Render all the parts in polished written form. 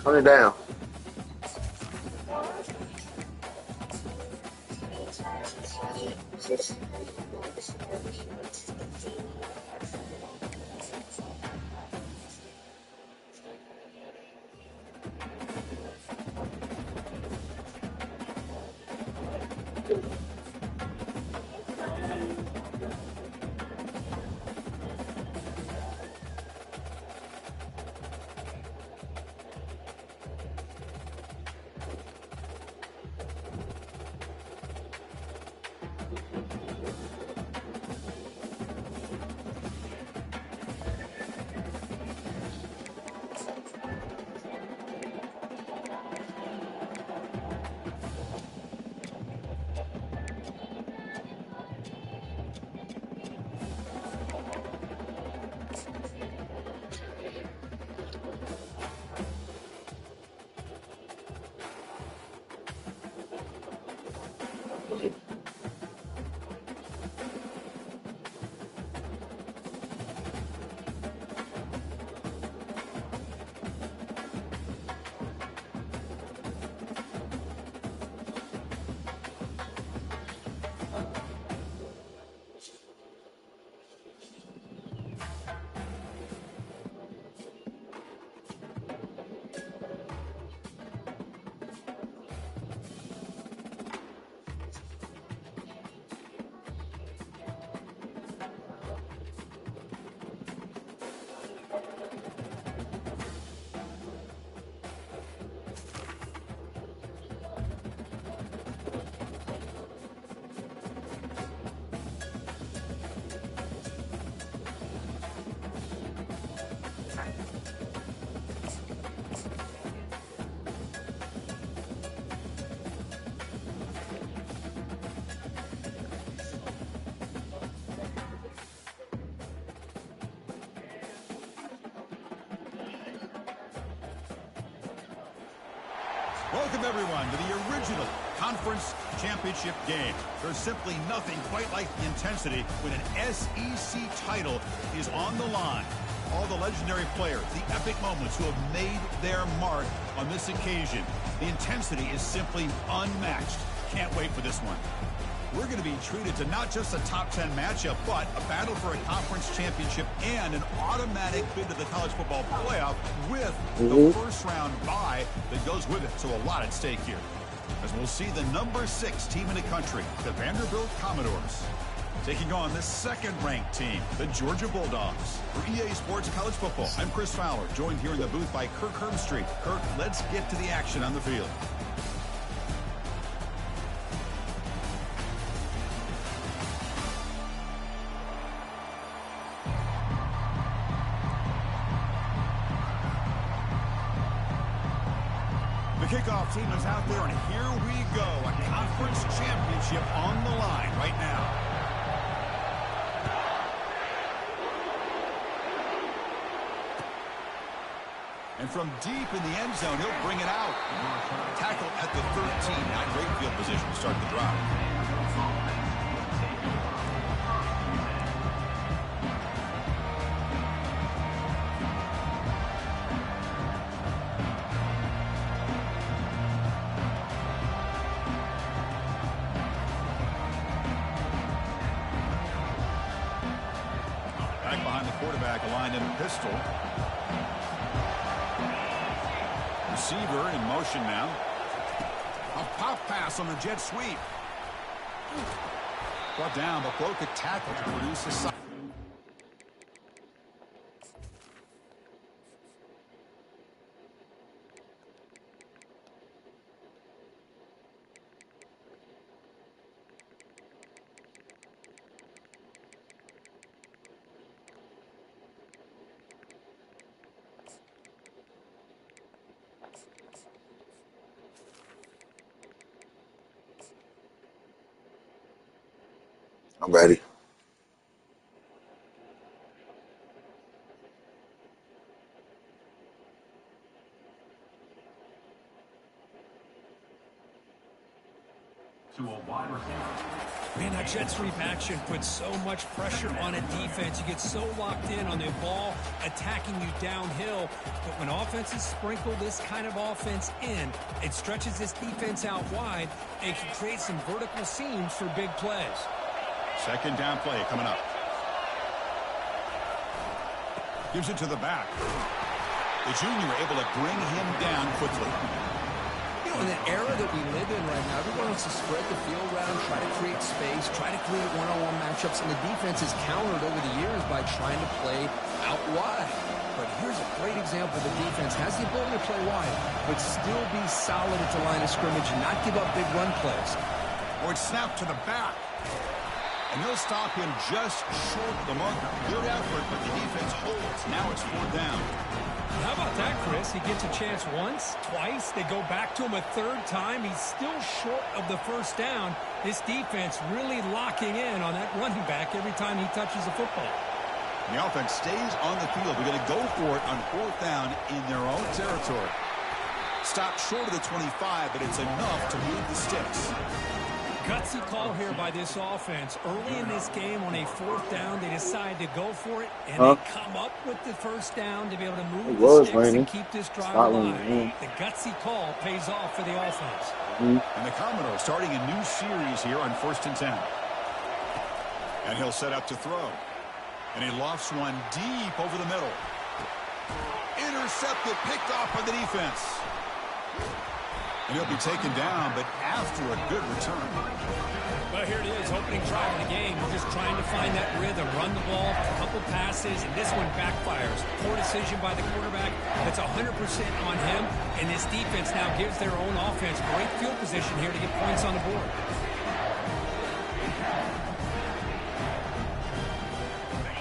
Turn it down. Welcome, everyone, to the original conference championship game. There's simply nothing quite like the intensity when an SEC title is on the line. All the legendary players, the epic moments who have made their mark on this occasion. The intensity is simply unmatched. Can't wait for this one. We're going to be treated to not just a top 10 matchup, but a battle for a conference championship and an automatic bid to the college football playoff with the first round bye that goes with it. So a lot at stake here. As we'll see the number 6 team in the country, the Vanderbilt Commodores, taking on the second-ranked team, the Georgia Bulldogs. For EA Sports College Football, I'm Chris Fowler, joined here in the booth by Kirk Herbstreit. Kirk, let's get to the action on the field. The kickoff team is out there, and here we go. A conference championship on the line right now. And from deep in the end zone, he'll bring it out. Tackle at the 13. Not great field position to start the drive. Back behind the quarterback, aligned in a pistol. Receiver in motion now. A pop pass on the jet sweep. Brought down, but broke a tackle to produce a sack. I'm ready. Man, that jet sweep action puts so much pressure on a defense. You get so locked in on the ball attacking you downhill. But when offenses sprinkle this kind of offense in, it stretches this defense out wide and can create some vertical seams for big plays. Second down play coming up. Gives it to the back. The junior able to bring him down quickly. You know, in the era that we live in right now, everyone wants to spread the field around, try to create space, try to create one-on-one matchups, and the defense is countered over the years by trying to play out wide. But here's a great example. The defense has the ability to play wide, but still be solid at the line of scrimmage and not give up big run plays. Or it's snapped to the back. And they'll stop him just short of the marker. Good effort, but the defense holds. Now it's 4th down. How about that, Chris? He gets a chance once, twice. They go back to him a 3rd time. He's still short of the 1st down. This defense really locking in on that running back every time he touches the football. The offense stays on the field. They're going to go for it on 4th down in their own territory. Stopped short of the 25, but it's enough to move the sticks. Gutsy call here by this offense. Early in this game on a 4th down, they decide to go for it, and they come up with the 1st down to be able to move the sticks and keep this drive alive. The gutsy call pays off for the offense. And the Commodores starting a new series here on 1st and 10. And he'll set up to throw. And he lofts one deep over the middle. Intercepted, picked off by the defense. And he'll be taken down, but after a good return. Well, here it is, opening drive of the game. We're just trying to find that rhythm, run the ball, a couple passes, and this one backfires. Poor decision by the quarterback. That's 100% on him, and this defense now gives their own offense great field position here to get points on the board.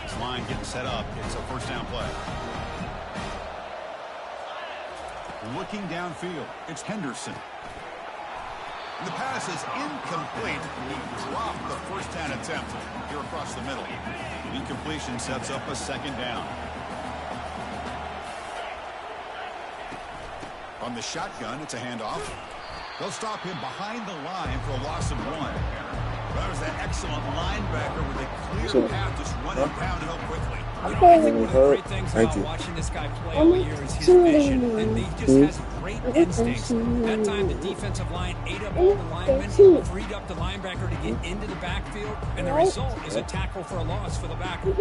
This line getting set up. It's a 1st down play. Looking downfield, it's Henderson. The pass is incomplete. He dropped the 1st down attempt here across the middle. Incompletion sets up a 2nd down. On the shotgun, it's a handoff. They'll stop him behind the line for a loss of 1. That was that excellent linebacker with a clear path, just running downhill quickly. You know, I think one of the great things about watching this guy play all year is his vision, and he just has great instincts. That time, the defensive line ate up all the linemen, freed up the linebacker to get into the backfield, and the result is a tackle for a loss for the backer.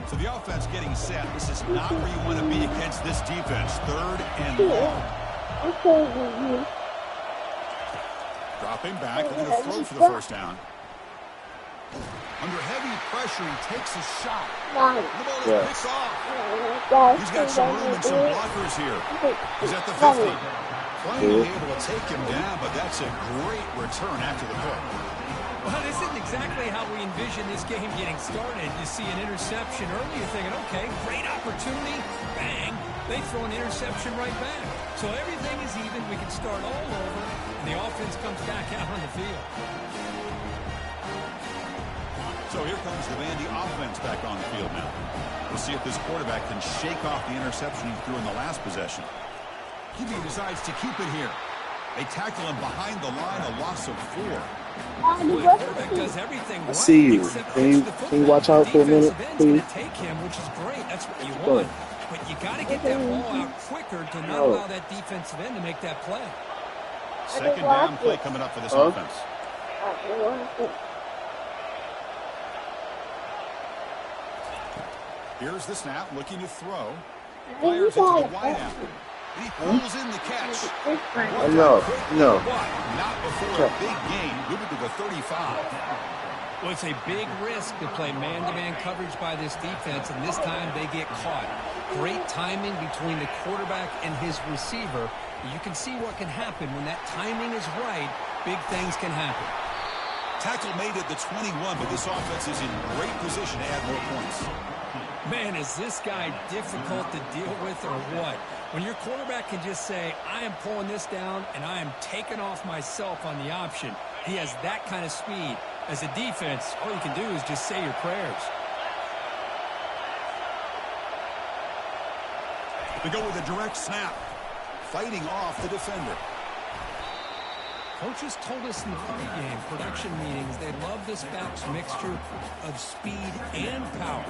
So the offense getting set. This is not where you want to be against this defense. 3rd and long. Dropping back, looking to throw for the 1st down. Under heavy pressure, he takes a shot. The ball is picked off. He's got some room and some blockers here. He's at the 50. Finally able to take him down, but that's a great return after the pick. Well, this isn't exactly how we envision this game getting started. You see an interception early, you're thinking, okay, great opportunity, bang, they throw an interception right back. So everything is even, we can start all over, and the offense comes back out on the field. So here comes the Vandy offense back on the field now. We'll see if this quarterback can shake off the interception he threw in the last possession. He decides to keep it here. They tackle him behind the line, a loss of 4. Does everything right, I see you. Can you watch out for a minute, please? Take him, which is great. That's what you want. But you got to get that ball out quicker to not allow that defensive end to make that play. 2nd down play coming up for this offense. Here's the snap, looking to throw. Fires it to the wideout. He pulls in the catch. No. Not before a big gain. Moving to the 35. Well, it's a big risk to play man-to-man coverage by this defense, and this time they get caught. Great timing between the quarterback and his receiver. You can see what can happen when that timing is right. Big things can happen. Tackle made at the 21, but this offense is in great position to add more points. Man, is this guy difficult to deal with or what? When your quarterback can just say, I am pulling this down and I am taking off myself on the option. He has that kind of speed. As a defense, all you can do is just say your prayers. They go with a direct snap. fighting off the defender. Coaches told us in the pregame production meetings they love this back's mixture of speed and power.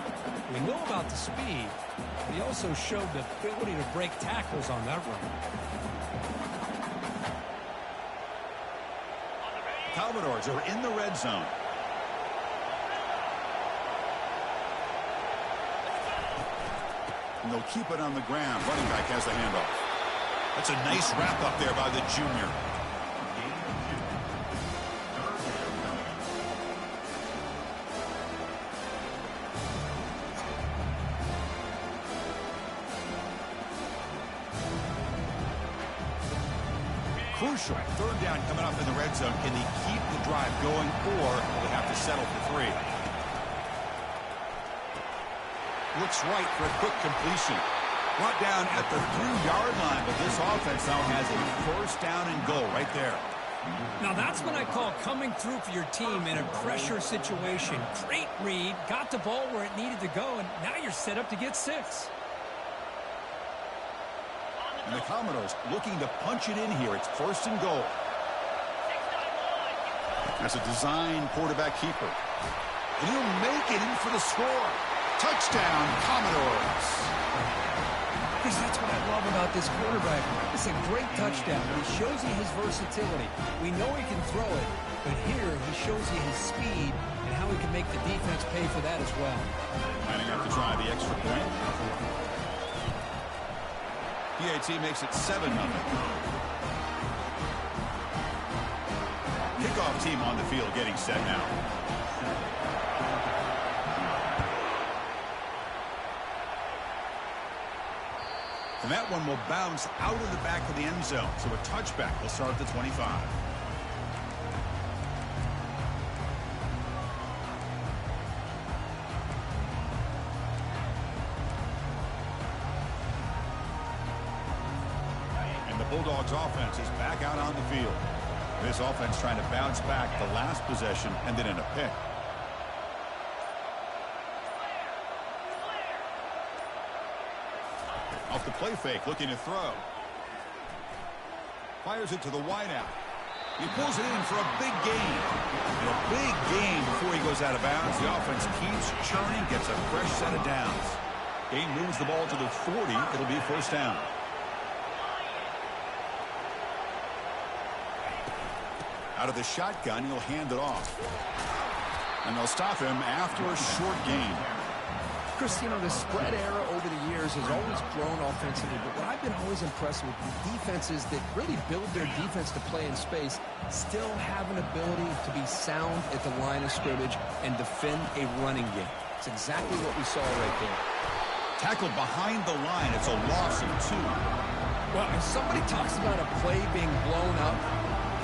We know about the speed, but he also showed the ability to break tackles on that run. Commodores are in the red zone. And they'll keep it on the ground. Running back has the handoff. That's a nice wrap up there by the junior. Crucial. Third down coming up in the red zone. Can they keep the drive going, or they have to settle for 3? Looks right for a quick completion. Brought down at the 3-yard line, but this offense now has a first down and goal right there. Now that's what I call coming through for your team in a pressure situation. Great read, got the ball where it needed to go, and now you're set up to get 6. And the Commodores looking to punch it in here. It's first and goal. That's a design quarterback keeper. And he'll make it in for the score. Touchdown, Commodores. Chris, that's what I love about this quarterback. It's a great touchdown. He shows you his versatility. We know he can throw it, but here he shows you his speed and how he can make the defense pay for that as well. Lining up to try the extra point. PAT makes it 7-0. Kickoff team on the field getting set now. And that one will bounce out of the back of the end zone. So a touchback will start at the 25. And the Bulldogs offense is back out on the field. This offense trying to bounce back the last possession and then in a pick. Off the play fake, looking to throw. Fires it to the wideout. He pulls it in for a big gain. And a big gain before he goes out of bounds. The offense keeps churning, gets a fresh set of downs. Gain moves the ball to the 40. It'll be first down. Out of the shotgun, he'll hand it off. And they'll stop him after a short gain. Chris, you know, the spread era over the years has always grown offensively, but what I've been always impressed with defenses that really build their defense to play in space still have an ability to be sound at the line of scrimmage and defend a running game. It's exactly what we saw right there. Tackled behind the line. It's a loss of 2. Well, if somebody talks about a play being blown up,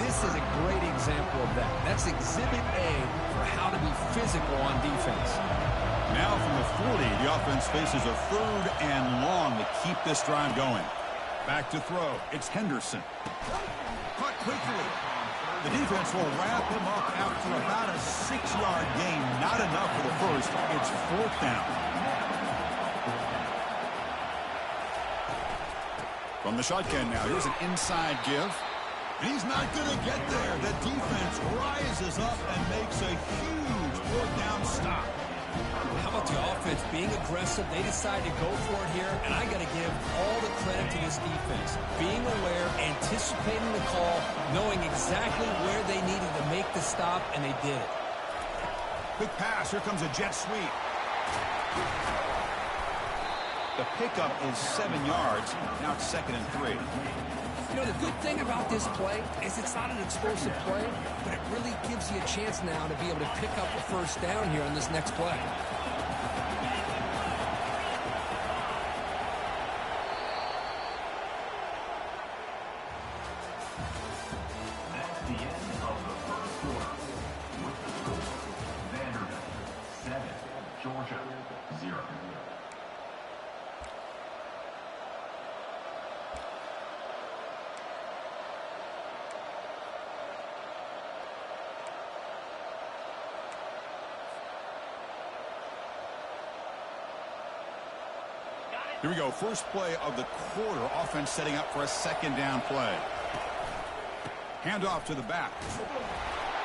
this is a great example of that. That's exhibit A for how to be physical on defense. Now from the 40, the offense faces a 3rd and long to keep this drive going. Back to throw. It's Henderson. Caught quickly. The defense will wrap him up after about a 6-yard gain. Not enough for the first. It's 4th down. From the shotgun now, here's an inside give. And he's not going to get there. The defense rises up and makes a huge 4th down stop. How about the offense being aggressive? They decide to go for it here, and I got to give all the credit to this defense. Being aware, anticipating the call, knowing exactly where they needed to make the stop, and they did it. Quick pass. Here comes a jet sweep. The pickup is 7 yards. Now it's 2nd and 3. You know, the good thing about this play is it's not an explosive play, but it really gives you a chance now to be able to pick up a first down here on this next play. That's the end of the first quarter. With the score, Vanderbilt 7, Georgia 0. Here we go. First play of the quarter. Offense setting up for a second down play. Handoff to the back.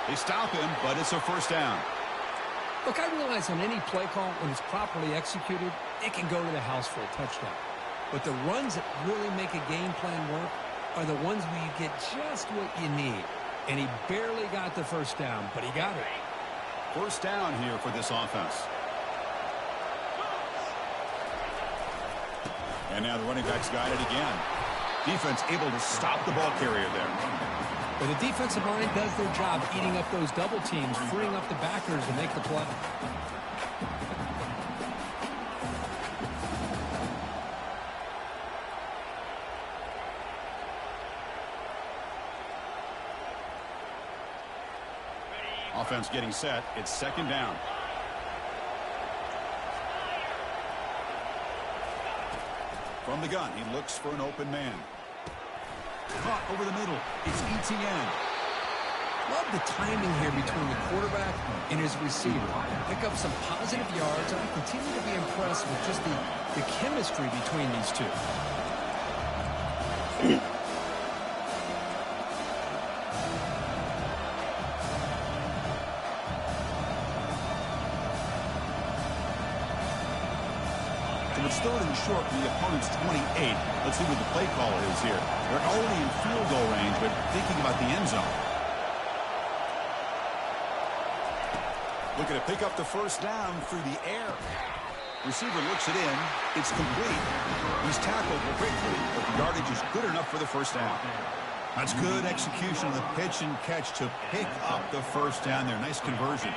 They stop him, but it's a first down. Look, I realize on any play call, when it's properly executed, it can go to the house for a touchdown. But the runs that really make a game plan work are the ones where you get just what you need. And he barely got the first down, but he got it. First down here for this offense. And now the running back's got it again. Defense able to stop the ball carrier there. But the defensive line does their job eating up those double teams, freeing up the backers to make the play. Offense getting set. It's second down. From the gun, he looks for an open man. Caught over the middle. It's ETN. Love the timing here between the quarterback and his receiver. Pick up some positive yards, and I continue to be impressed with just the chemistry between these two. It's third and short from the opponent's 28. Let's see what the play call is here. They're already in field goal range, but thinking about the end zone. Looking to pick up the first down through the air. Receiver looks it in. It's complete. He's tackled quickly, but the yardage is good enough for the first down. That's good execution of the pitch and catch to pick up the first down there. Nice conversion.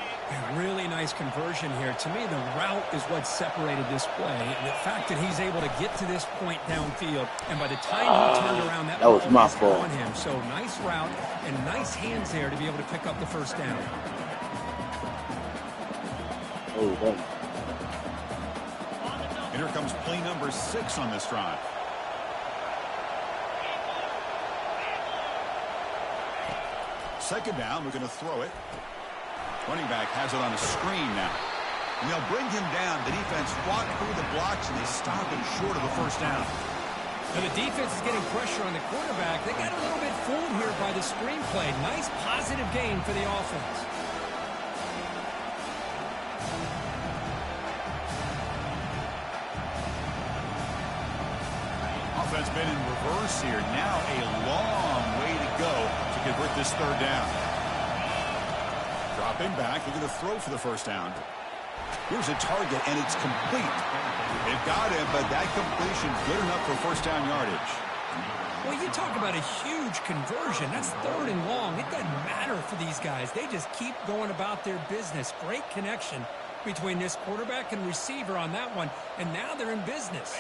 Really nice conversion here. To me, the route is what separated this play. And the fact that he's able to get to this point downfield, and by the time he turned around, that was my was fault on him. So nice route and nice hands there to be able to pick up the first down. Oh, thanks. And here comes play number 6 on this drive. Second down, we're going to throw it. Running back has it on a screen now. And they'll bring him down. The defense fought through the blocks, and they stop him short of a first down. Now the defense is getting pressure on the quarterback. They got a little bit fooled here by the screenplay. Nice positive gain for the offense. Offense been in reverse here. Now a long way to go to convert this third down. Dropping back, they're going to throw for the first down. Here's a target, and it's complete. They've got him, but that completion good enough for first down yardage. Well, you talk about a huge conversion. That's third and long. It doesn't matter for these guys. They just keep going about their business. Great connection between this quarterback and receiver on that one, and now they're in business.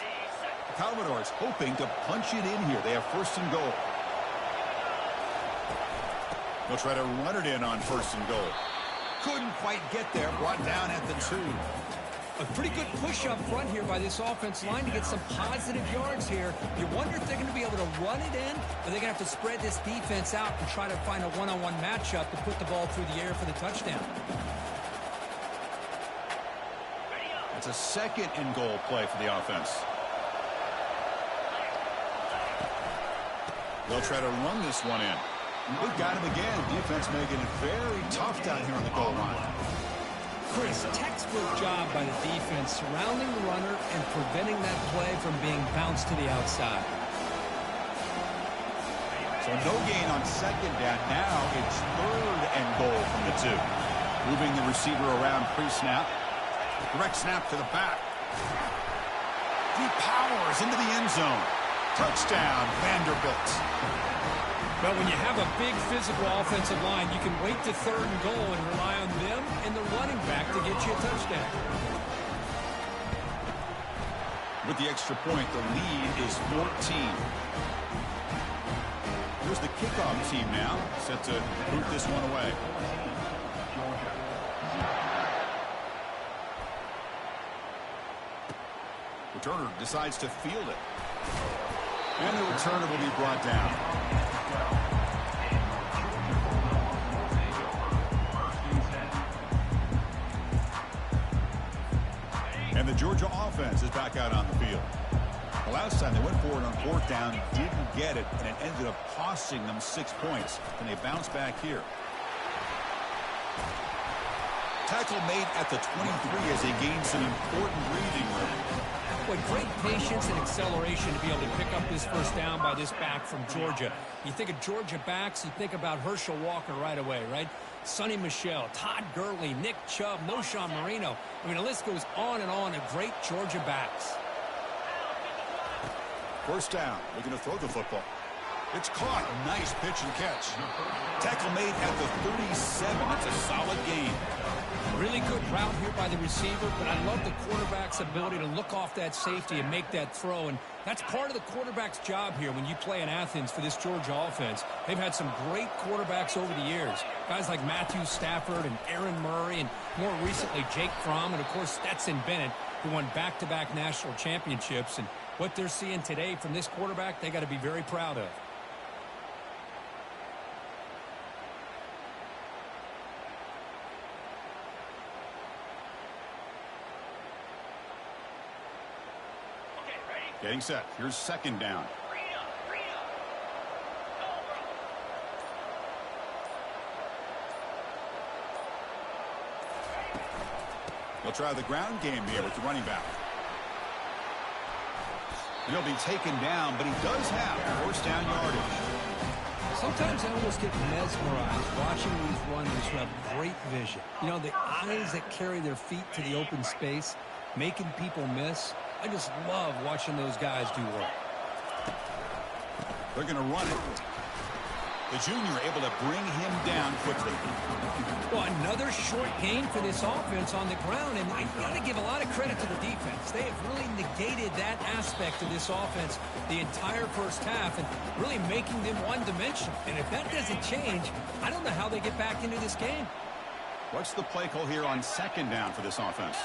Commodores hoping to punch it in here. They have first and goal. They'll try to run it in on first and goal. Couldn't quite get there. Brought down at the 2. A pretty good push up front here by this offense line to get some positive yards here. You wonder if they're going to be able to run it in, or they're going to have to spread this defense out and try to find a one-on-one matchup to put the ball through the air for the touchdown. It's a second and goal play for the offense. They'll try to run this one in. They've got him again. Defense making it very tough down here on the goal line. Chris, textbook job by the defense surrounding the runner and preventing that play from being bounced to the outside. So no gain on second down. Now it's third and goal from the 2. Moving the receiver around pre-snap. Direct snap to the back. He powers into the end zone. Touchdown, Vanderbilt. But when you have a big physical offensive line, you can wait to third and goal and rely on them and the running back to get you a touchdown. With the extra point, the lead is 14. Here's the kickoff team now, set to boot this one away. Returner decides to field it. And the returner will be brought down. And the Georgia offense is back out on the field. The last time they went for it on 4th down, didn't get it, and it ended up costing them 6 points. And they bounce back here. Tackle made at the 23 as they gain some important breathing room. Boy, great patience and acceleration to be able to pick up this first down by this back from Georgia. You think of Georgia backs, you think about Herschel Walker right away, right? Sonny Michel, Todd Gurley, Nick Chubb, Noshawn Marino. I mean, the list goes on and on of great Georgia backs. First down, looking to throw the football. It's caught. Nice pitch and catch. Tackle made at the 37. That's a solid gain. Really good route here by the receiver, but I love the quarterback's ability to look off that safety and make that throw. And that's part of the quarterback's job here when you play in Athens for this Georgia offense. They've had some great quarterbacks over the years. Guys like Matthew Stafford and Aaron Murray, and more recently Jake Fromm, and of course Stetson Bennett, who won back-to-back national championships. And what they're seeing today from this quarterback, they got to be very proud of. Getting set. Here's 2nd down. They'll try the ground game here with the running back. He'll be taken down, but he does have 1st down yardage. Sometimes I almost get mesmerized watching these runners who have great vision. You know, the eyes that carry their feet to the open space, making people miss. I just love watching those guys do work. They're going to run it. The junior able to bring him down quickly. Well, another short gain for this offense on the ground, and I got to give a lot of credit to the defense. They have really negated that aspect of this offense the entire first half and really making them one-dimensional. And if that doesn't change, I don't know how they get back into this game. What's the play call here on 2nd down for this offense?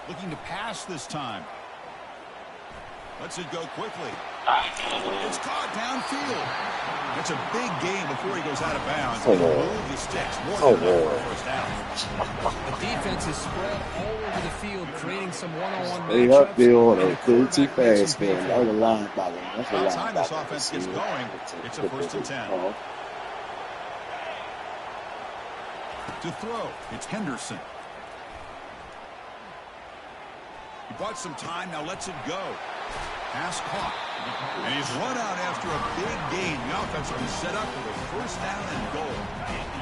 Looking to pass this time. Lets it go quickly. It's caught downfield. It's a big gain before he goes out of bounds. He'll move the sticks more than enough for a first down. The defense is spread all over the field, creating some one-on-one Stay matchups. upfield and go too fast, man. That was a linebacker. That's a By the time this linebacker. offense gets going, it's a 1st and 10. To throw, it's Henderson. He bought some time, now lets it go. Pass caught. And he's run out after a big gain. The offense will be set up with a 1st down and goal.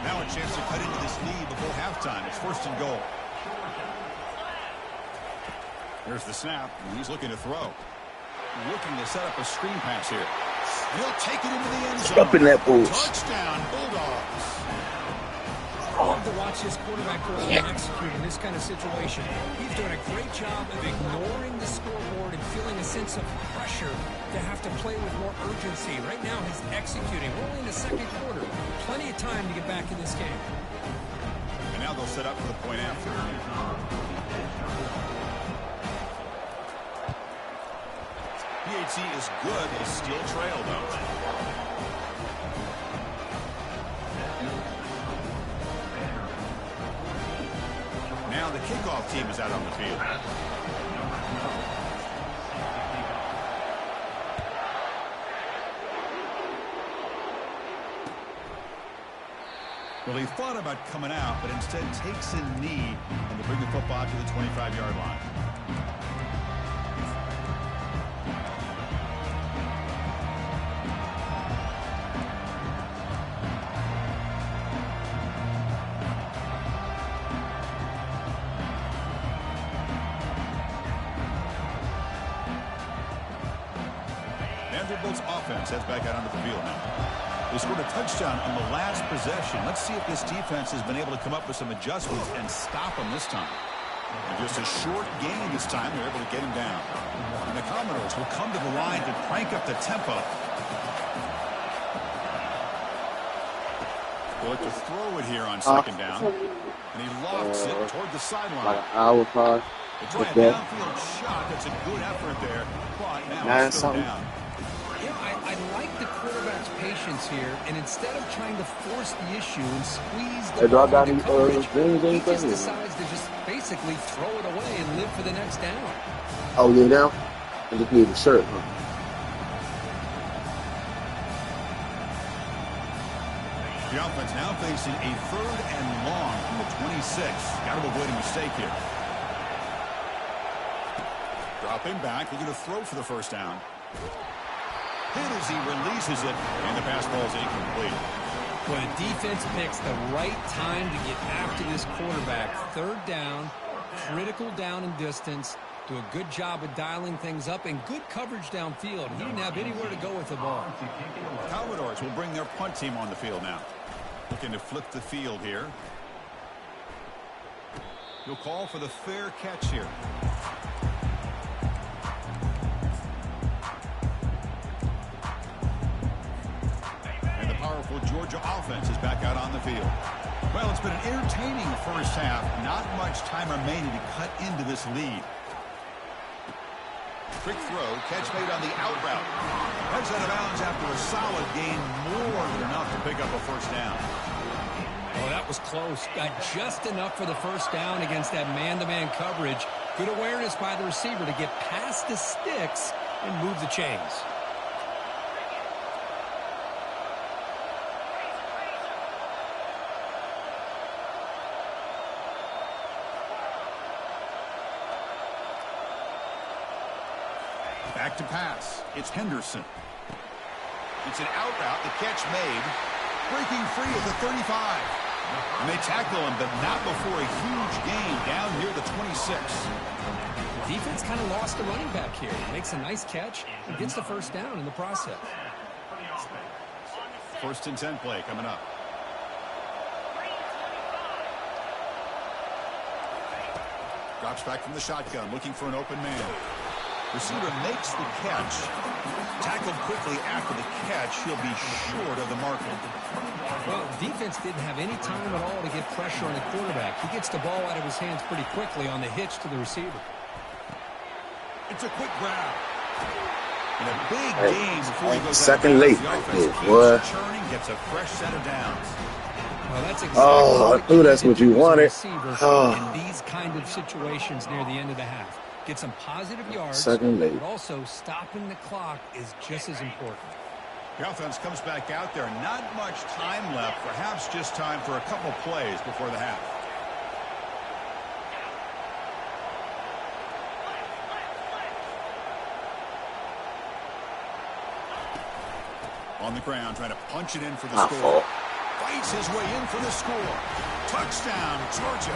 Now a chance to cut into this lead before halftime. It's 1st and goal. There's the snap, and he's looking to throw. Looking to set up a screen pass here. And he'll take it into the end zone. Up in that bush. Touchdown, Bulldogs. I love to watch this quarterback go out and execute in this kind of situation. He's doing a great job of ignoring the scoreboard and feeling a sense of pressure to have to play with more urgency. Right now, he's executing. We're only in the 2nd quarter. Plenty of time to get back in this game. And now they'll set up for the point after. PAT is good. They still trail, though. Now the kickoff team is out on the field. Well, he thought about coming out, but instead takes a knee and to bring the football to the 25-yard line. Vanderbilt's offense heads back out onto the field now. They scored a touchdown on the last possession. Let's see if this defense has been able to come up with some adjustments and stop them this time. And just a short gain this time, they're able to get him down. And the Commodores will come to the line to crank up the tempo. They'll look to throw it here on 2nd down. And he lofts it toward the sideline. Like an hour car. It's a downfield shot. That's a good effort there. But now it's still down. Yeah, I like the quarterback's patience here, and instead of trying to force the issue and squeeze Hey, the do I ball got into any coverage, dreams he anything? just decides to just basically throw it away and live for the next down. Oh, yeah, now? I just need a shirt, huh? The offense now facing a 3rd and long from the 26. Got to avoid a mistake here. Dropping back, looking to throw for the first down. Hit as he releases it, and the pass ball is incomplete. Well, the defense picks the right time to get after this quarterback. 3rd down, critical down and distance. Do a good job of dialing things up and good coverage downfield. He didn't have anywhere to go with the ball. Commodores will bring their punt team on the field now. Looking to flip the field here. He'll call for the fair catch here. And the powerful Georgia offense is back out on the field. Well, it's been an entertaining first half. Not much time remaining to cut into this lead. Quick throw, catch made on the out route. Heads out of bounds after a solid gain, more than enough to pick up a first down. Oh, that was close. Got just enough for the first down against that man-to-man coverage. Good awareness by the receiver to get past the sticks and move the chains. Back to pass. It's Henderson. It's an out route. The catch made. Breaking free at the 35. And they tackle him, but not before a huge gain down near the 26. Defense kind of lost the running back here. Makes a nice catch and gets the first down in the process. 1st and 10 play coming up. Drops back from the shotgun, looking for an open man. Receiver makes the catch. Tackled quickly after the catch. He'll be short of the marker. Well, defense didn't have any time at all to get pressure on the quarterback. He gets the ball out of his hands pretty quickly on the hitch to the receiver. It's a quick grab. And a big game before he goes second out of late. bounds. The offense Boy. keeps churning, gets a fresh set of downs. Well, that's exactly Oh, what I knew that's he what did you as a wanted. receiver Oh. in these kind of situations near the end of the half. Get some positive yards, Second late. but also stopping the clock is just as important. The offense comes back out there. Not much time left. Perhaps just time for a couple plays before the half. On the ground, trying to punch it in for the My score. fault. Fights his way in for the score. Touchdown, Georgia.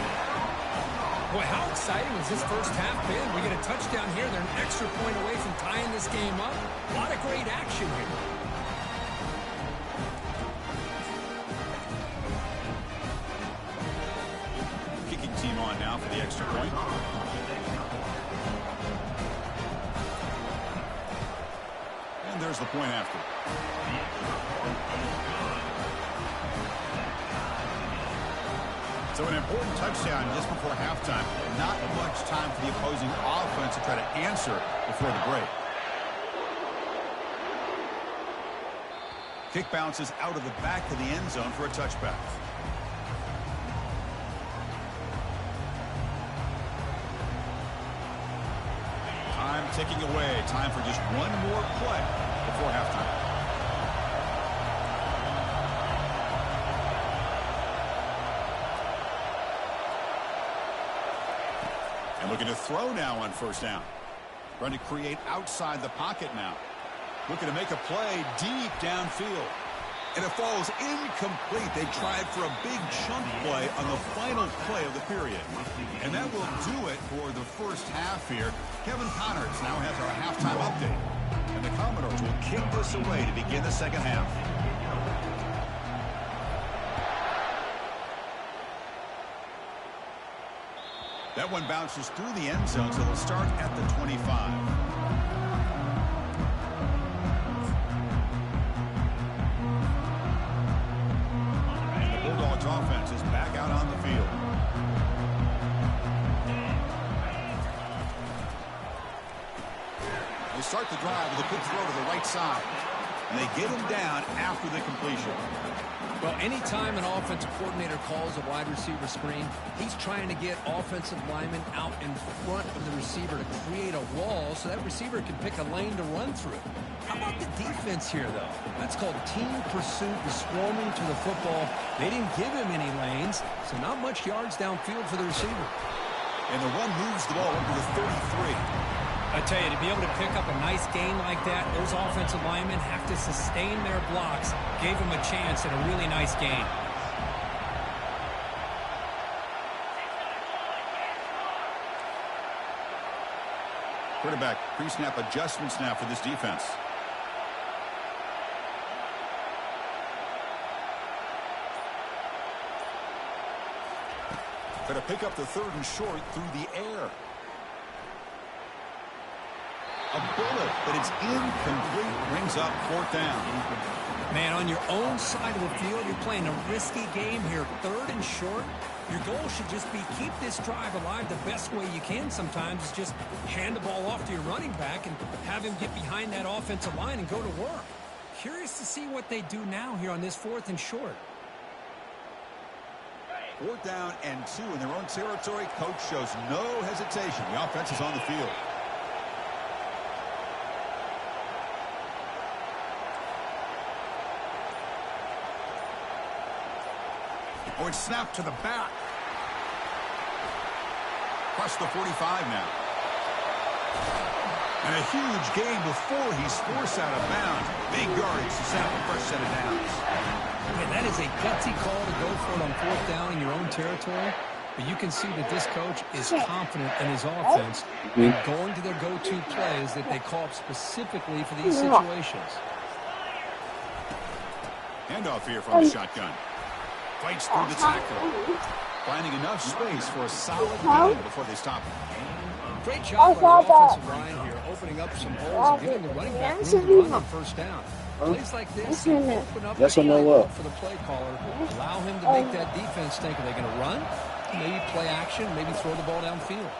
Boy, how exciting has this first half been? We get a touchdown here. They're an extra point away from tying this game up. A lot of great action here. Kicking team on now for the extra point. And there's the point after. So an important touchdown just before halftime. Not much time for the opposing offense to try to answer before the break. Kick bounces out of the back of the end zone for a touchback. Time ticking away. Time for just one more play before halftime. And looking to throw now on first down. Trying to create outside the pocket now. Looking to make a play deep downfield. And it falls incomplete. They tried for a big chunk play on the final play of the period. And that will do it for the first half here. Kevin Connors now has our halftime update. And the Commodores will kick this away to begin the second half. That one bounces through the end zone, so they'll start at the 25. And the Bulldogs offense is back out on the field. They start the drive with a quick throw to the right side. and they get him down after the completion. Well, anytime an offensive coordinator calls a wide receiver screen, he's trying to get offensive linemen out in front of the receiver to create a wall so that receiver can pick a lane to run through. How about the defense here, though? That's called team pursuit and swarming to the football. They didn't give him any lanes, so not much yards downfield for the receiver. And the run moves the ball into the 33. I tell you, to be able to pick up a nice gain like that, those offensive linemen have to sustain their blocks. Gave him a chance at a really nice gain. Quarterback pre-snap adjustments now for this defense. Try to pick up the 3rd and short through the air. A bullet, but it's incomplete. Brings up 4th down. Man, on your own side of the field, you're playing a risky game here. 3rd and short. Your goal should just be keep this drive alive the best way you can sometimes is just hand the ball off to your running back and have him get behind that offensive line and go to work. Curious to see what they do now here on this 4th and short. 4th down and 2 in their own territory. Coach shows no hesitation. The offense is on the field. Oh, it's snapped to the back. Across the 45 now. And a huge gain before he's forced out of bounds. Big yardage to set up a fresh set of downs. Man, that is a gutsy call to go for it on 4th down in your own territory. But you can see that this coach is confident in his offense and going to their go-to plays that they call up specifically for these situations. Handoff here from the shotgun. Fights through the tackle. Finding enough space for a solid gain before they stop him. Great job on the offensive line here, opening up some holes and giving the running back room to run on 1st down. Plays like this open up the field for the play caller. Allow him to make that defense think, are they going to run? Maybe play action, maybe throw the ball downfield.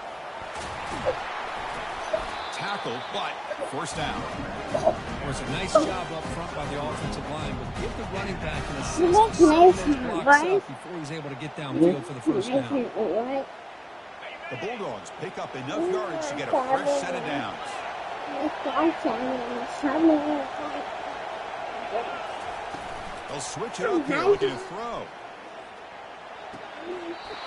Tackle, but 1st down. It was a nice job up front by the offensive line, but give the running back an assist to set those blocks up before he's able to get downfield for the 1st down. The Bulldogs pick up enough yardage to get a fresh set of downs. They'll switch it up here, looking to throw.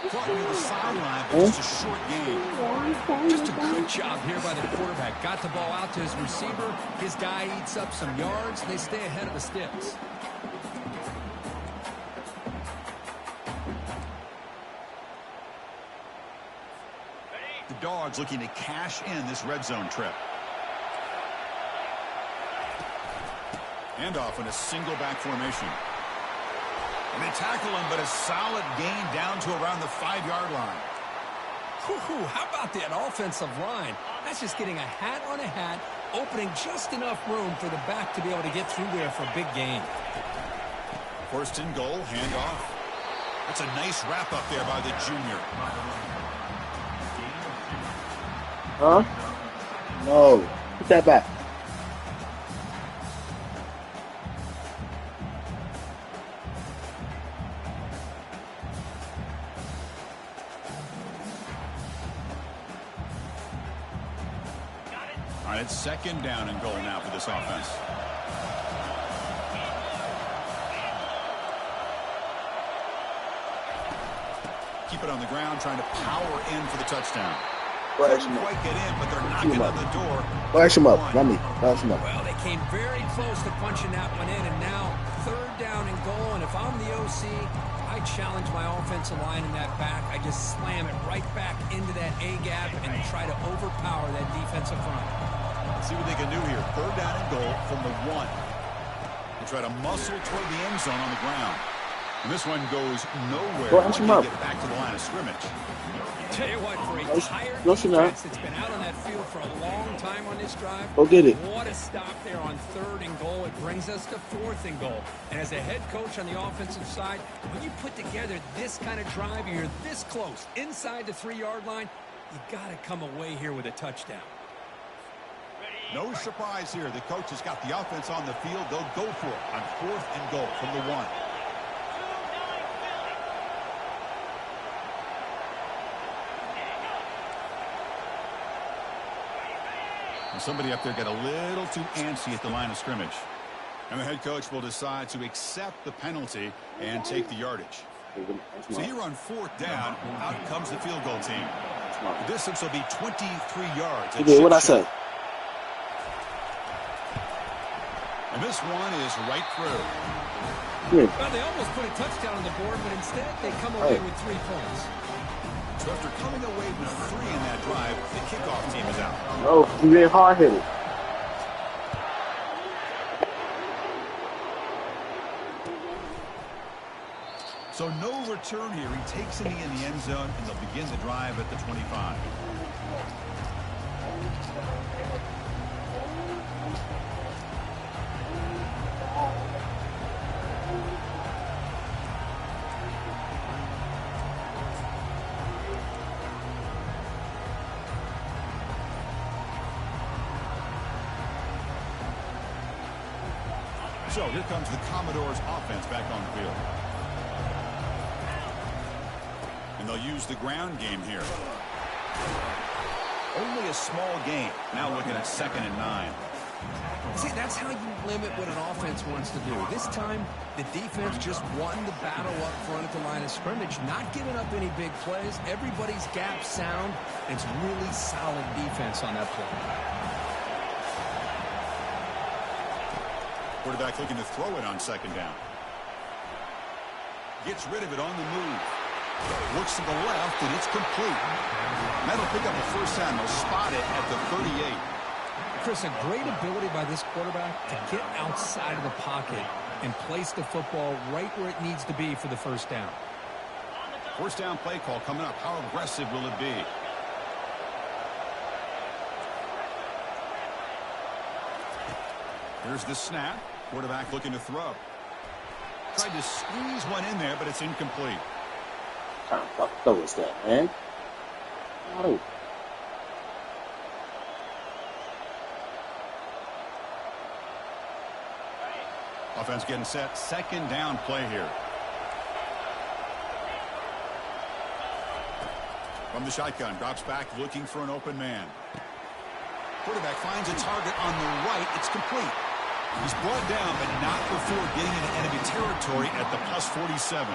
Caught near the sideline, but just a short game. Just a good job here by the quarterback. Got the ball out to his receiver. His guy eats up some yards. They stay ahead of the sticks. The Dogs looking to cash in this red zone trip. Handoff in a single back formation. And they tackle him, but a solid gain down to around the 5-yard line. Whew, how about that offensive line? That's just getting a hat on a hat, opening just enough room for the back to be able to get through there for a big gain. 1st and goal, handoff. That's a nice wrap up there by the junior. Huh? No. Put that back. All right, it's 2nd down and goal now for this offense. Keep it on the ground, trying to power in for the touchdown. Couldn't quite get in, but they're knocking on the door. Flash him up. Let me. Flash him up. Well, they came very close to punching that one in, and now 3rd down and goal. And if I'm the OC, I challenge my offensive line in that back. I just slam it right back into that A-gap and try to overpower that defensive front. Let's see what they can do here. 3rd down and goal from the 1. They try to muscle toward the end zone on the ground. And this one goes nowhere until they get back to the line of scrimmage. Tell you what, for a tired defense that's been out on that field for a long time on this drive, go get it. What a stop there on 3rd and goal. It brings us to 4th and goal. And as a head coach on the offensive side, when you put together this kind of drive, you're this close inside the 3-yard line, you got to come away here with a touchdown. No surprise here. The coach has got the offense on the field. They'll go for it on 4th and goal from the 1. And somebody up there got a little too antsy at the line of scrimmage. And the head coach will decide to accept the penalty and take the yardage. So here on 4th down, out comes the field goal team. The distance will be 23 yards. What I say? And this one is right through. Well, they almost put a touchdown on the board, but instead they come away with 3 points. So after coming away with 3 in that drive, the kickoff team is out. No, he been hard-headed. So no return here. He takes it in the end zone, and they'll begin the drive at the 25. So here comes the Commodores offense back on the field. And they'll use the ground game here. Only a small gain. Now looking at 2nd and 9. See, that's how you limit what an offense wants to do. This time, the defense just won the battle up front at the line of scrimmage, not giving up any big plays. Everybody's gap sound. It's really solid defense on that play. Quarterback looking to throw it on 2nd down. Gets rid of it on the move. Looks to the left, and it's complete. That'll pick up a first down. They'll spot it at the 38. Chris, a great ability by this quarterback to get outside of the pocket and place the football right where it needs to be for the first down. First down play call coming up. How aggressive will it be? Here's the snap. Quarterback looking to throw. Tried to squeeze one in there, but it's incomplete. What kind of throw is that, man? Oh. Offense getting set. 2nd down play here. From the shotgun, drops back looking for an open man. Quarterback finds a target on the right. It's complete. He's brought down, but not before getting into enemy territory at the +47.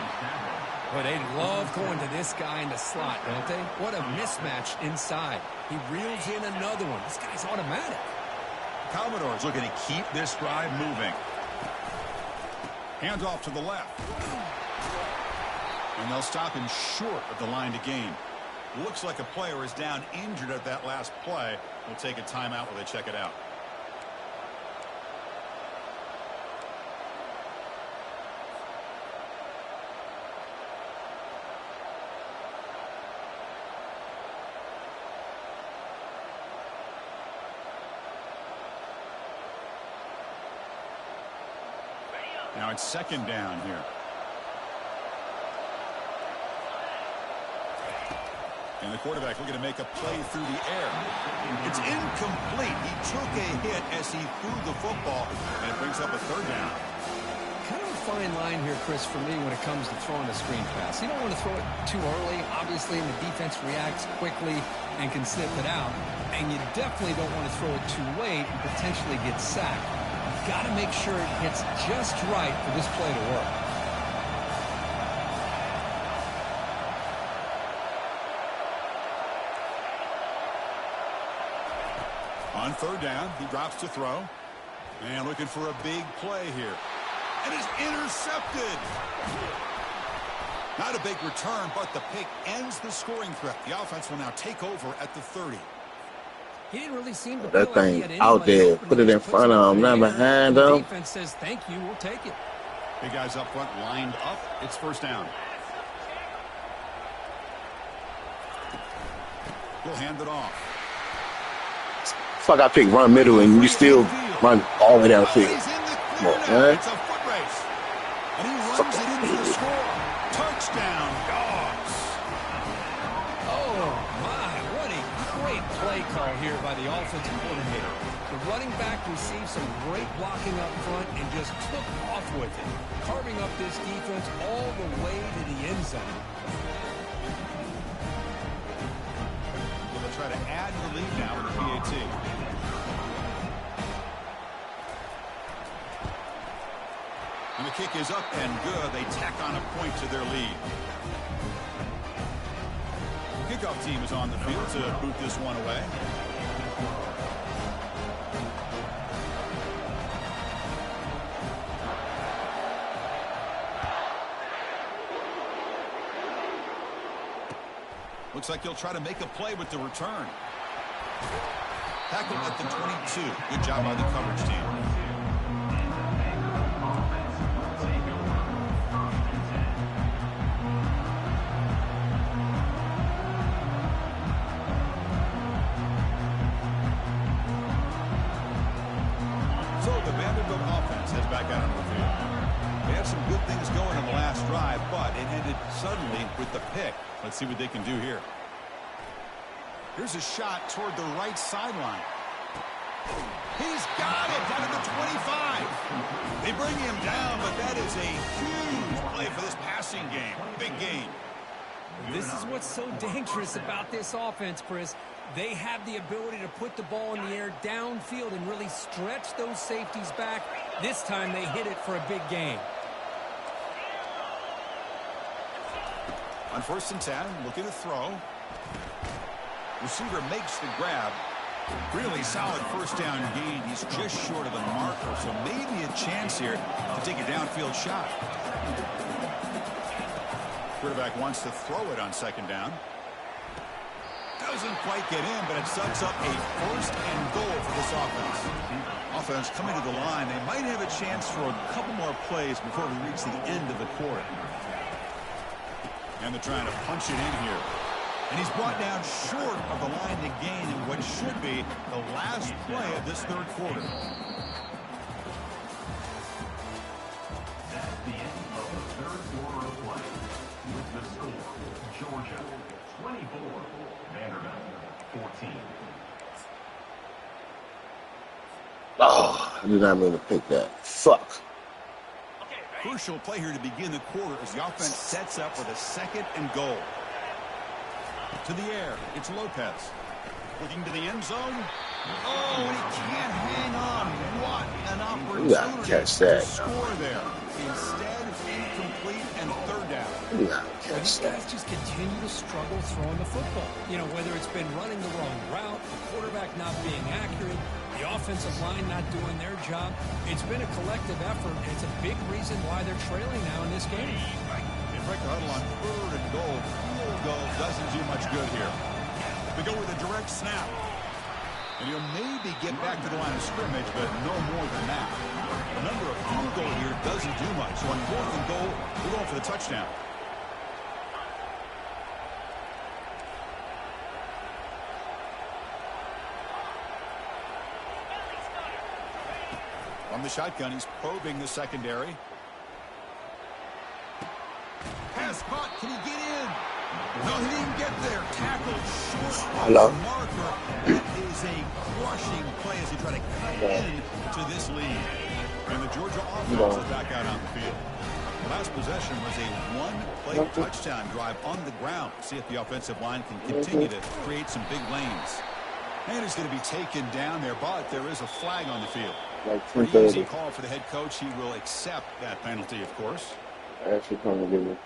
Boy, they love going to this guy in the slot, don't they? What a mismatch inside. He reels in another one. This guy's automatic. Commodores looking to keep this drive moving. Hands off to the left. And they'll stop him short of the line to gain. Looks like a player is down injured at that last play. We'll take a timeout while they check it out. Now it's 2nd down here. And the quarterback looking to make a play through the air. It's incomplete. He took a hit as he threw the football, and it brings up a 3rd down. Kind of a fine line here, Chris, for me when it comes to throwing a screen pass. You don't want to throw it too early, obviously, and the defense reacts quickly and can sniff it out. And you definitely don't want to throw it too late and potentially get sacked. You've got to make sure it hits just right for this play to work. On 3rd down, he drops to throw. And looking for a big play here. And is intercepted. Not a big return, but the pick ends the scoring threat. The offense will now take over at the 30. He didn't really seem to That thing out there. Put it in front of him, not behind him. The defense says, thank you, we'll take it. Big guys up front lined up. It's 1st down. He'll hand it off. Fuck, I pick run middle and you still run all the way downfield. He's in the Come on, clear now. man. It's a foot race. And he runs it in for the score. Touchdown, Dogs. Oh, my, what a great play call here by the offensive coordinator. The running back received some great blocking up front and just took off with it, carving up this defense all the way to the end zone. They'll try to add to the lead now with the PAT. And the kick is up and good. They tack on a point to their lead. The kickoff team is on the field to boot this one away. Looks like he'll try to make a play with the return. Tackle at the 22. Good job by the coverage team. So the Vanderbilt offense heads back out on the field. They had some good things going on the last drive, but it ended suddenly with the pick. Let's see what they can do here. Here's a shot toward the right sideline. He's got it down at the 25. They bring him down, but that is a huge play for this passing game. Big game. This is what's so dangerous about this offense, Chris. They have the ability to put the ball in the air downfield and really stretch those safeties back. This time they hit it for a big gain. On 1st and 10, looking to throw. Receiver makes the grab. Really solid first down gain. He's just short of the marker, so maybe a chance here to take a downfield shot. Quarterback wants to throw it on 2nd down. Doesn't quite get in, but it sets up a 1st and goal for this offense. Offense coming to the line. They might have a chance for a couple more plays before we reach the end of the quarter. And they're trying to punch it in here. And he's brought down short of the line to gain in what should be the last play of this 3rd quarter. That's the end of the 3rd quarter of play. With the score, Georgia 24, Vanderbilt 14. Oh, I did not mean to pick that. Fuck. Crucial play here to begin the quarter as the offense sets up with a 2nd and goal. To the air, it's Lopez. Looking to the end zone. Oh, and he can't hang on. What an opportunity You gotta catch that. to score there. Instead, incomplete and 3rd down. You gotta These catch guys that. just continue to struggle throwing the football. You know, whether it's been running the wrong route, the quarterback not being accurate, the offensive line not doing their job. It's been a collective effort, and it's a big reason why they're trailing now in this game. They break the huddle on 3rd and goal. Field goal doesn't do much good here. They go with a direct snap. And he'll maybe get back to the line of scrimmage, but no more than that. The number of field goal here doesn't do much. So on 4th and goal, we're going for the touchdown. On the shotgun, he's probing the secondary. Pass caught. Can he get in? No, he didn't get there. Tackled short of the marker. That is a crushing play as he try to cut in to this lead. And the Georgia offense is back out on the field. The last possession was a one-play touchdown drive on the ground. See if the offensive line can continue to create some big lanes. And he's going to be taken down there, but there is a flag on the field. Like Pretty easy call for the head coach. He will accept that penalty, of course. Actually, come to give me.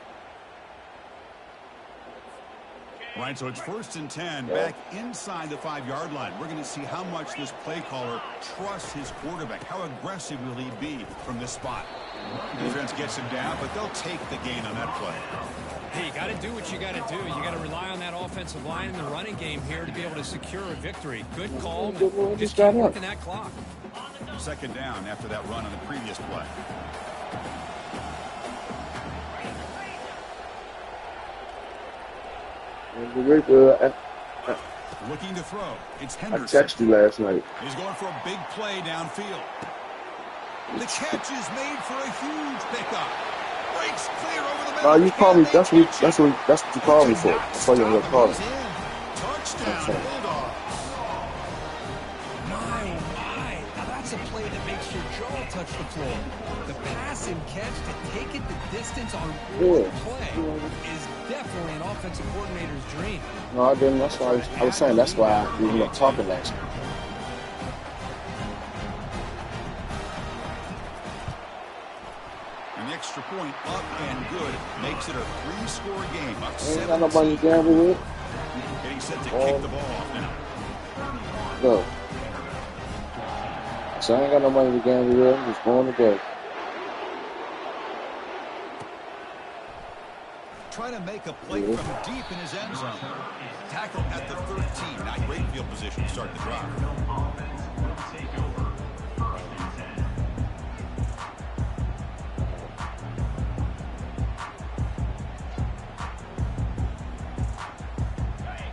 Right, so it's 1st and 10, back inside the 5-yard line. We're going to see how much this play caller trusts his quarterback. How aggressive will he be from this spot? Defense gets him down, but they'll take the gain on that play. Hey, you got to do what you got to do. You got to rely on that offensive line in the running game here to be able to secure a victory. Good call. Just keep working that clock. 2nd down after that run on the previous play. Looking to throw. It's I Henderson. texted you last night. He's going for a big play downfield. The catch is made for a huge pickup. Breaks clear over the middle. You called me. That's what you called me for. That's why you ended up calling. Touchdown, Bulldogs. That's a play that makes your jaw touch the floor. The pass and catch to take it the distance on one play is definitely an offensive coordinator's dream. No, I didn't. That's why I was saying that's why we weren't talking last year. And the extra point up and good makes it a 3-score game. Up Ain't 7. got nobody to gamble with. Getting set to kick the ball off now. Go. So I ain't got no money to gamble with. I'm just going to go. Trying to make a play from deep in his end zone. Tackle at the 13. Not great field position to start the drive. Offense will take over. First and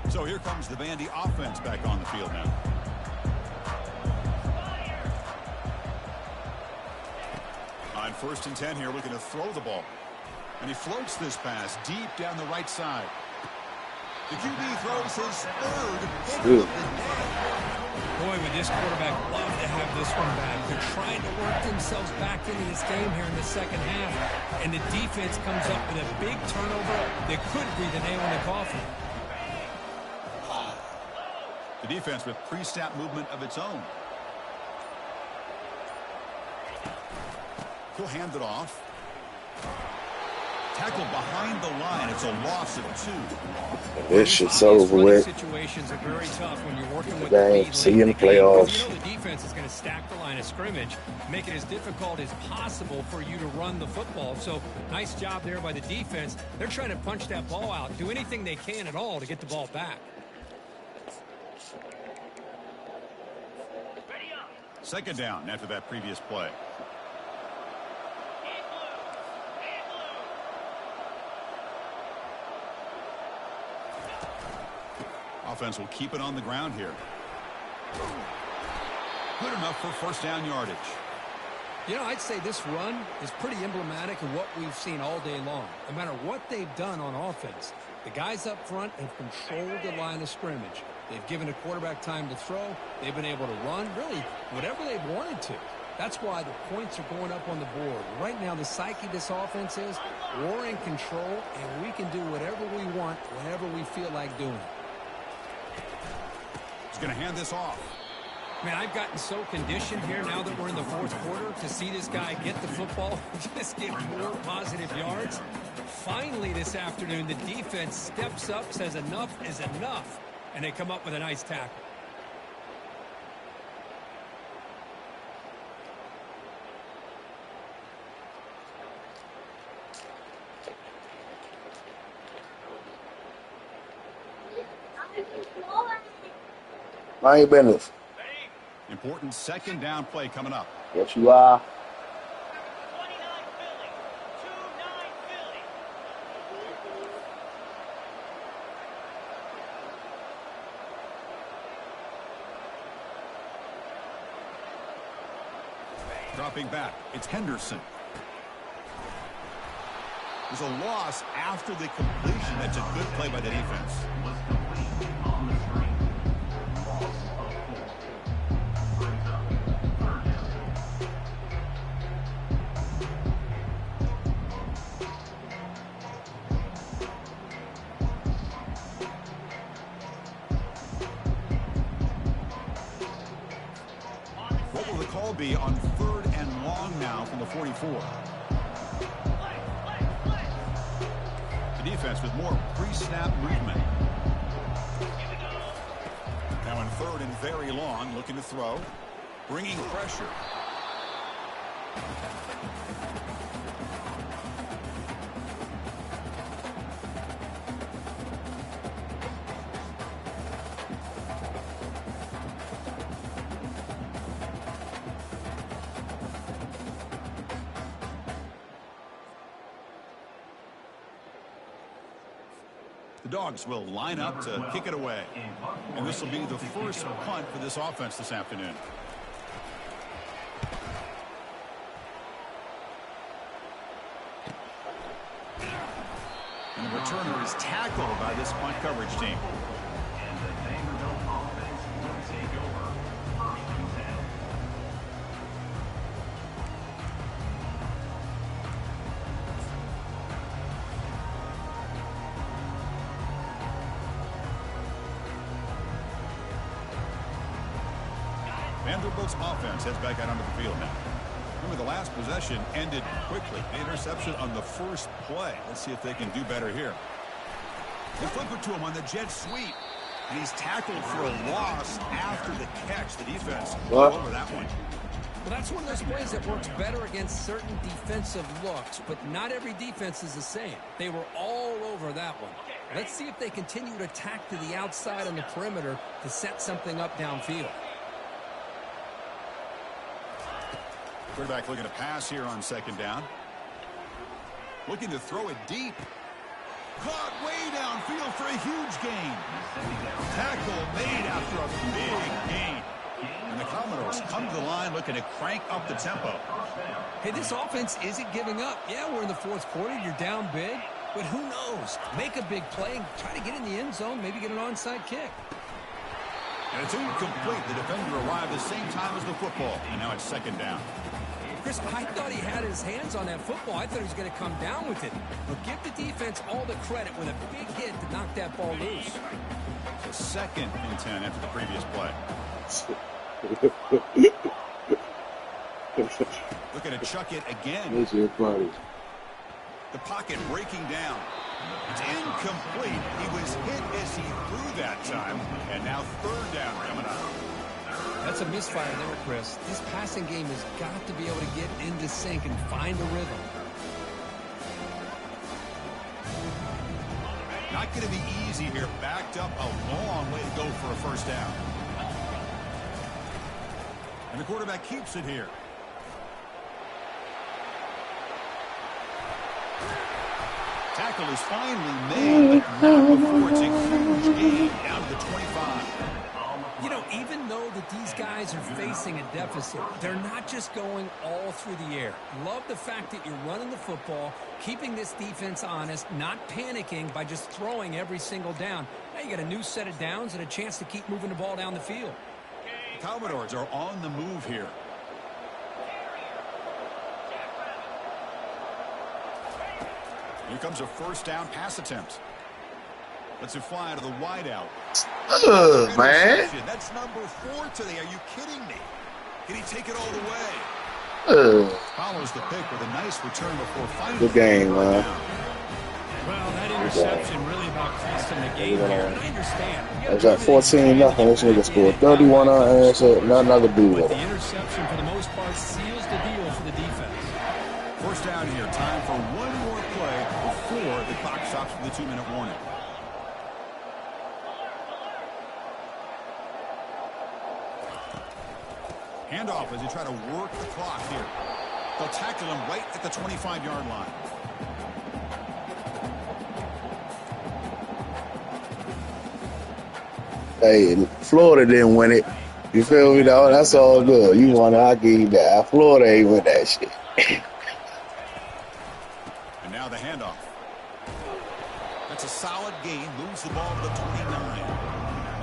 10. So here comes the Vandy offense back on the field now. On 1st and 10 here, looking to throw the ball. And he floats this pass deep down the right side. The QB throws his third hit of the day. Boy, would this quarterback love to have this one back. They're trying to work themselves back into this game here in the second half. And the defense comes up with a big turnover that could be the nail in the coffin. The defense with pre-snap movement of its own. He'll hand it off. Tackled behind the line. It's a loss of 2. This shit's over with. Situations are very tough when you're working with Dang, the see you in the lead. playoffs. You know the defense is going to stack the line of scrimmage, make it as difficult as possible for you to run the football. So nice job there by the defense. They're trying to punch that ball out, do anything they can at all to get the ball back. Second down after that previous play. Offense will keep it on the ground here. Good enough for first down yardage. You know, I'd say this run is pretty emblematic of what we've seen all day long. No matter what they've done on offense, the guys up front have controlled the line of scrimmage. They've given a quarterback time to throw. They've been able to run, really, whatever they've wanted to. That's why the points are going up on the board. Right now, the psyche of this offense is we're in control, and we can do whatever we want whenever we feel like doing it. He's going to hand this off. Man, I've gotten so conditioned here now that we're in the 4th quarter to see this guy get the football, just get more positive yards. Finally this afternoon, the defense steps up, says enough is enough, and they come up with a nice tackle. I ain't business. Important second down play coming up. Yes, you are. 29 Philly. 2-9 Philly. Dropping back, it's Henderson. There's a loss after the completion. That's a good play by the defense. Was complete on the screen. Loss of 4. Brings up 3rd down. What will the call be on 3rd and long now from the 44? The defense with more pre-snap movement. Now in 3rd and very long, looking to throw. Bringing pressure. The Dogs will line up to kick it away. And this will be the first punt for this offense this afternoon. And the returner is tackled by this punt coverage team. And the Vanderbilt offense will take over 1st and 10. Vanderbilt's offense heads back out onto the field now. Remember, the last possession ended quickly. The interception on the first play. Let's see if they can do better here. They flip it to him on the jet sweep. And he's tackled for a loss after the catch. The defense all over that one. Well, that's one of those plays that works better against certain defensive looks, but not every defense is the same. They were all over that one. Let's see if they continue to attack to the outside on the perimeter to set something up downfield. Quarterback looking to pass here on second down. Looking to throw it deep. Caught way downfield for a huge gain. Tackle made after a big gain. And the Commodores come to the line looking to crank up the tempo. Hey, this offense isn't giving up. Yeah, we're in the fourth quarter. You're down big. But who knows? Make a big play and try to get in the end zone, maybe get an onside kick. And it's incomplete. The defender arrived the same time as the football. And now it's second down. Chris, I thought he had his hands on that football. I thought he was going to come down with it. But give the defense all the credit with a big hit to knock that ball loose. The second and 10 after the previous play. Looking to chuck it again. There's your buddy. The pocket breaking down. It's incomplete. He was hit as he threw that time. And now third down coming up. That's a misfire there, Chris. This passing game has got to be able to get into sync and find a rhythm. Not going to be easy here. Backed up a long way to go for a first down. And the quarterback keeps it here. Tackle is finally made, but not before it's a huge gain down to the 25. You know, even though that these guys are facing a deficit, they're not just going all through the air. Love the fact that you're running the football, keeping this defense honest, not panicking by just throwing every single down. Now you got a new set of downs and a chance to keep moving the ball down the field. The Commodores are on the move here. Here comes a first down pass attempt. Lets it fly to the wideout. Man. That's number 4 today. Are you kidding me? Can he take it all the way? Follows the pick with a nice return before finally. Good game, man. Well, that interception really about cost him the game here. And I understand. It's at 14-0. This nigga scored 31 on and nothing I could do with The it. interception, for the most part, seals the deal for the defense. First down here. Time for one more play before the clock stops for the 2-minute warning. Handoff as they try to work the clock here. They'll tackle him right at the 25-yard line. Hey, Florida didn't win it. You feel me, though? That's all good. You won it, I'll give you that. Florida ain't win that shit. And now the handoff. That's a solid gain. Moves the ball to the 29.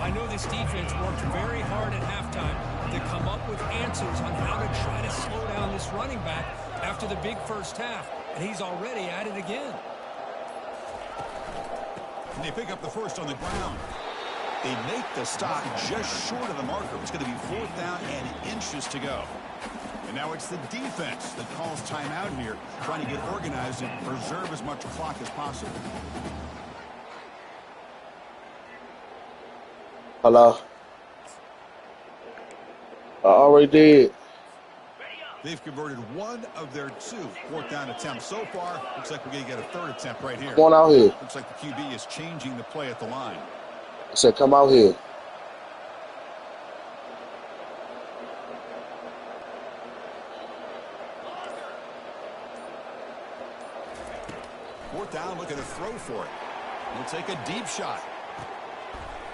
I know this defense worked very hard at halftime to come up with answers on how to try to slow down this running back after the big first half, and he's already at it again. And they pick up the first on the ground. They make the stop just short of the marker. It's going to be fourth down and inches to go. And now it's the defense that calls timeout here, trying to get organized and preserve as much clock as possible. Hello? I already did. They've converted one of their 2 fourth down attempts so far. Looks like we're going to get a third attempt right here. Come on out here. Looks like the QB is changing the play at the line. I said, come out here. Fourth down, looking to throw for it. He'll take a deep shot.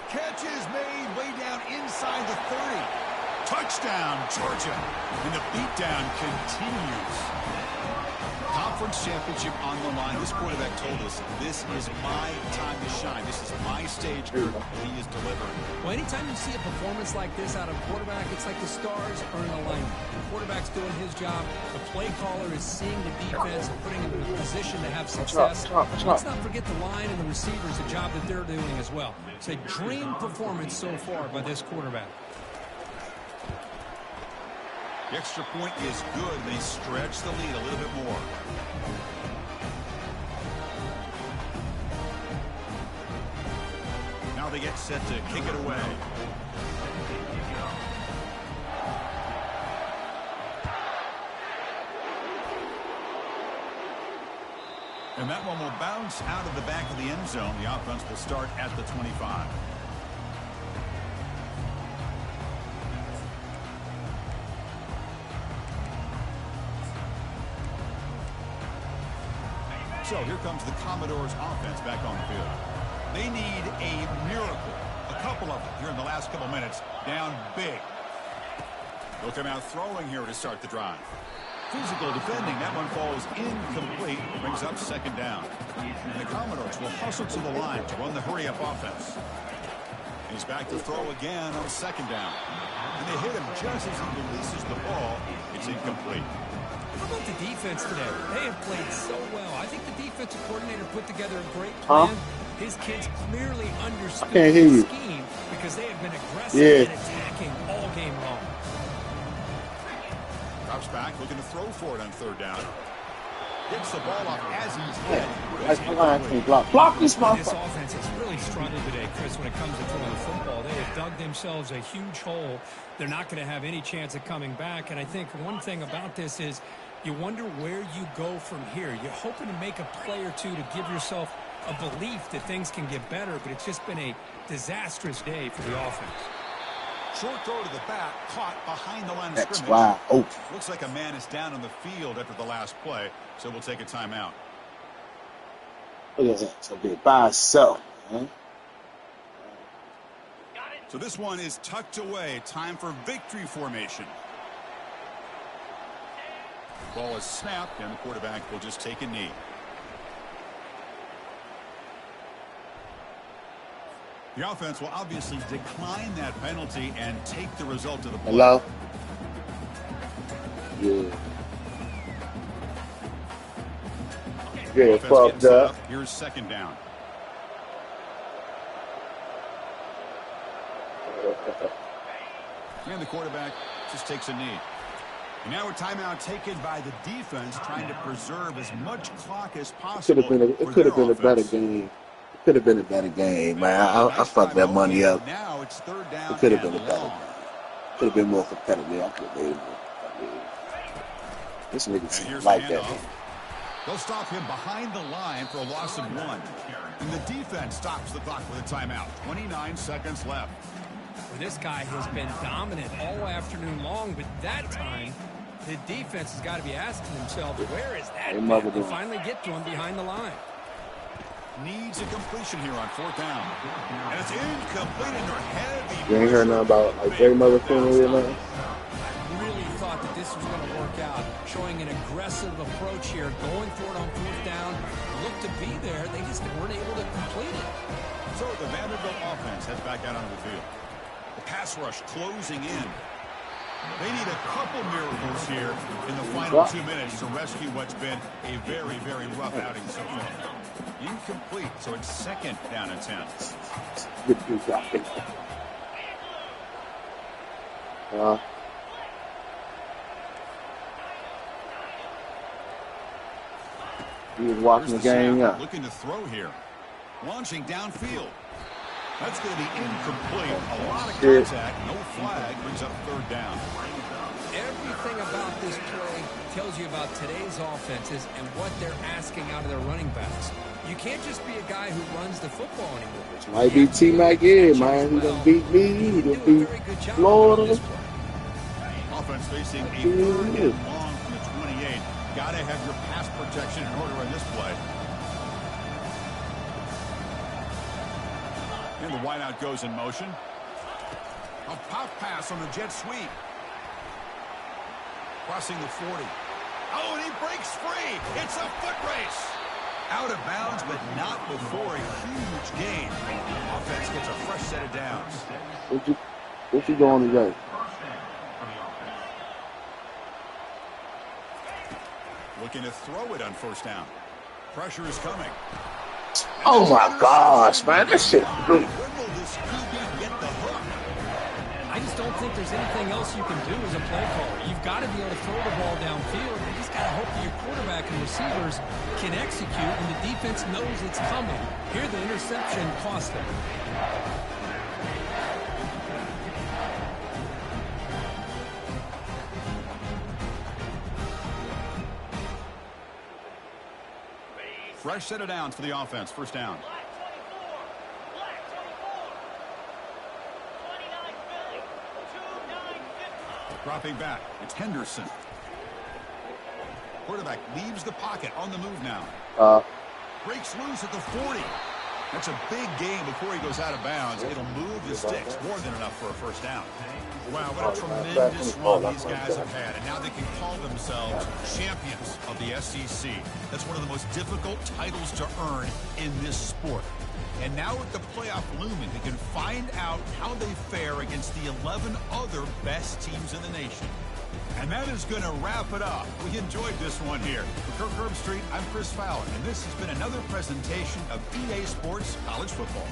Catch is made way down inside the 30. Touchdown, Georgia. And the beatdown continues. Conference championship on the line. This quarterback told us, this is my time to shine. This is my stage here, and he is delivering. Well, anytime you see a performance like this out of a quarterback, it's like the stars are in alignment. The quarterback's doing his job. The play caller is seeing the defense and putting him in a position to have success. Let's not forget the line and the receivers, the job that they're doing as well. It's a dream performance so far by this quarterback. The extra point is good. They stretch the lead a little bit more. Now they get set to kick it away. And that one will bounce out of the back of the end zone. The offense will start at the 25. So here comes the Commodores offense back on the field. They need a miracle. A couple of them here in the last couple minutes. Down big. They'll come out throwing here to start the drive. Physical defending. That one falls incomplete. Brings up second down. And the Commodores will hustle to the line to run the hurry-up offense. He's back to throw again on second down. And they hit him just as he releases the ball. It's incomplete. How about the defense today? They have played so well. I think the defensive coordinator put together a great plan. His kids clearly understood the scheme because they have been aggressive and attacking all game long. Drops back, looking to throw for it on third down. Gets the ball off as he's hit. Block this motherfucker. This offense has really struggled today, Chris, when it comes to throwing the football. They have dug themselves a huge hole. They're not going to have any chance of coming back. And I think one thing about this is you wonder where you go from here. You're hoping to make a play or two to give yourself a belief that things can get better, but it's just been a disastrous day for the offense. Short throw to the back, caught behind the line of scrimmage. Wow. Oh. Looks like a man is down on the field after the last play, so we'll take a timeout. Look at that. So be by itself, man. So this one is tucked away. Time for victory formation. Ball is snapped, and the quarterback will just take a knee. The offense will obviously decline that penalty and take the result of the play. Hello? Yeah. Yeah, fucked up. Here's second down. And the quarterback just takes a knee. And now a timeout taken by the defense, trying to preserve as much clock as possible. It could have been a better game. It could have been a better game, man. I fucked that money up. Now it's third down. It could have been a better game. Could have been more competitive. I could have made more. This nigga like that. They'll stop him behind the line for a loss of 1. And the defense stops the clock with a timeout. 29 seconds left. Well, this guy has been dominant all afternoon long, but that time, the defense has got to be asking themselves, where is that man? They finally get to him behind the line. Needs a completion here on fourth down. And it's incomplete under heavy. You ain't heard nothing about like Jerry Mother funeral or nothing? Really thought that this was going to work out, showing an aggressive approach here, going for it on fourth down. Looked to be there. They just weren't able to complete it. So the Vanderbilt offense heads back out onto the field. The pass rush closing in. They need a couple miracles here in the final 2 minutes to rescue what's been a very, very rough outing so far. Incomplete, so it's second down and 10. Good job. He was watching the game, yeah. Looking to throw here. Launching downfield. That's going to be incomplete. A lot of contact. No flag. Brings up third down. Everything about this play tells you about today's offenses and what they're asking out of their running backs. You can't just be a guy who runs the football anymore. Might be T-Mac, yeah, man. He done beat me. He done beat Florida. Offense facing a third and long from the 28. Got to have your pass protection in order in this play. And the wideout goes in motion. A pop pass on the jet sweep. Crossing the 40. Oh, and he breaks free. It's a foot race. Out of bounds, but not before a huge gain. Offense gets a fresh set of downs. What you doing today? Looking to throw it on first down. Pressure is coming. Oh my gosh, man, this shit. When will this QB get the hook? I just don't think there's anything else you can do as a play caller. You've got to be able to throw the ball downfield. You just got to hope that your quarterback and receivers can execute, and the defense knows it's coming. Here, the interception cost them. Fresh set of downs for the offense. First down. Black 24. Black 24. 29 Philly. 2-9 50. Dropping back. It's Henderson. Quarterback leaves the pocket on the move now. Breaks loose at the 40. That's a big gain before he goes out of bounds. It'll move the sticks. More than enough for a first down. Wow, what a tremendous run these guys have had. And now they can call themselves champions of the SEC. That's one of the most difficult titles to earn in this sport. And now with the playoff looming, they can find out how they fare against the 11 other best teams in the nation. And that is going to wrap it up. We enjoyed this one here. For Kirk Herbstreit, I'm Chris Fowler, and this has been another presentation of EA Sports College Football.